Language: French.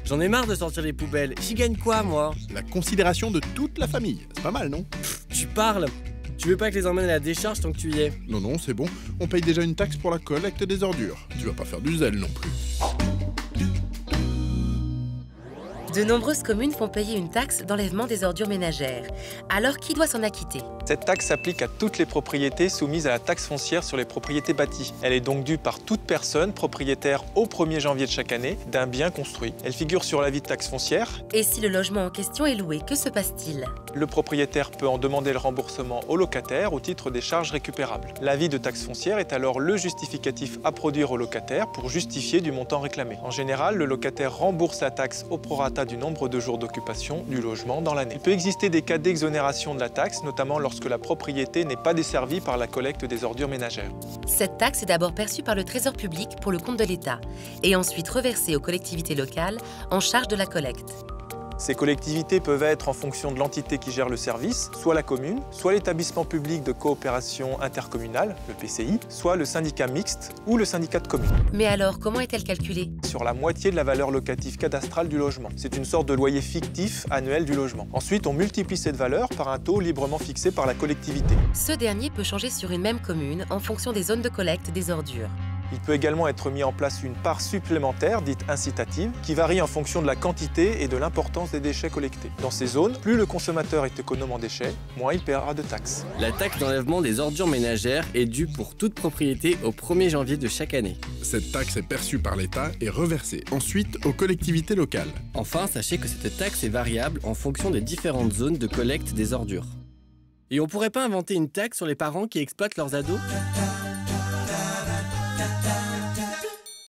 J'en ai marre de sortir les poubelles. J'y gagne quoi, moi? La considération de toute la famille. C'est pas mal, non? Tu parles. Tu veux pas que je les emmène à la décharge tant que tu y es? Non, non, c'est bon. On paye déjà une taxe pour la collecte des ordures. Tu vas pas faire du zèle non plus. De nombreuses communes font payer une taxe d'enlèvement des ordures ménagères. Alors, qui doit s'en acquitter? Cette taxe s'applique à toutes les propriétés soumises à la taxe foncière sur les propriétés bâties. Elle est donc due par toute personne propriétaire au 1er janvier de chaque année d'un bien construit. Elle figure sur l'avis de taxe foncière. Et si le logement en question est loué, que se passe-t-il? Le propriétaire peut en demander le remboursement au locataire au titre des charges récupérables. L'avis de taxe foncière est alors le justificatif à produire au locataire pour justifier du montant réclamé. En général, le locataire rembourse la taxe au prorata du nombre de jours d'occupation du logement dans l'année. Il peut exister des cas d'exonération de la taxe, notamment lorsque la propriété n'est pas desservie par la collecte des ordures ménagères. Cette taxe est d'abord perçue par le Trésor public pour le compte de l'État et ensuite reversée aux collectivités locales en charge de la collecte. Ces collectivités peuvent être en fonction de l'entité qui gère le service, soit la commune, soit l'établissement public de coopération intercommunale, le PCI, soit le syndicat mixte ou le syndicat de communes. Mais alors, comment est-elle calculée? Sur la moitié de la valeur locative cadastrale du logement. C'est une sorte de loyer fictif annuel du logement. Ensuite, on multiplie cette valeur par un taux librement fixé par la collectivité. Ce dernier peut changer sur une même commune en fonction des zones de collecte des ordures. Il peut également être mis en place une part supplémentaire, dite incitative, qui varie en fonction de la quantité et de l'importance des déchets collectés. Dans ces zones, plus le consommateur est économe en déchets, moins il paiera de taxes. La taxe d'enlèvement des ordures ménagères est due pour toute propriété au 1er janvier de chaque année. Cette taxe est perçue par l'État et reversée ensuite aux collectivités locales. Enfin, sachez que cette taxe est variable en fonction des différentes zones de collecte des ordures. Et on pourrait pas inventer une taxe sur les parents qui exploitent leurs ados ?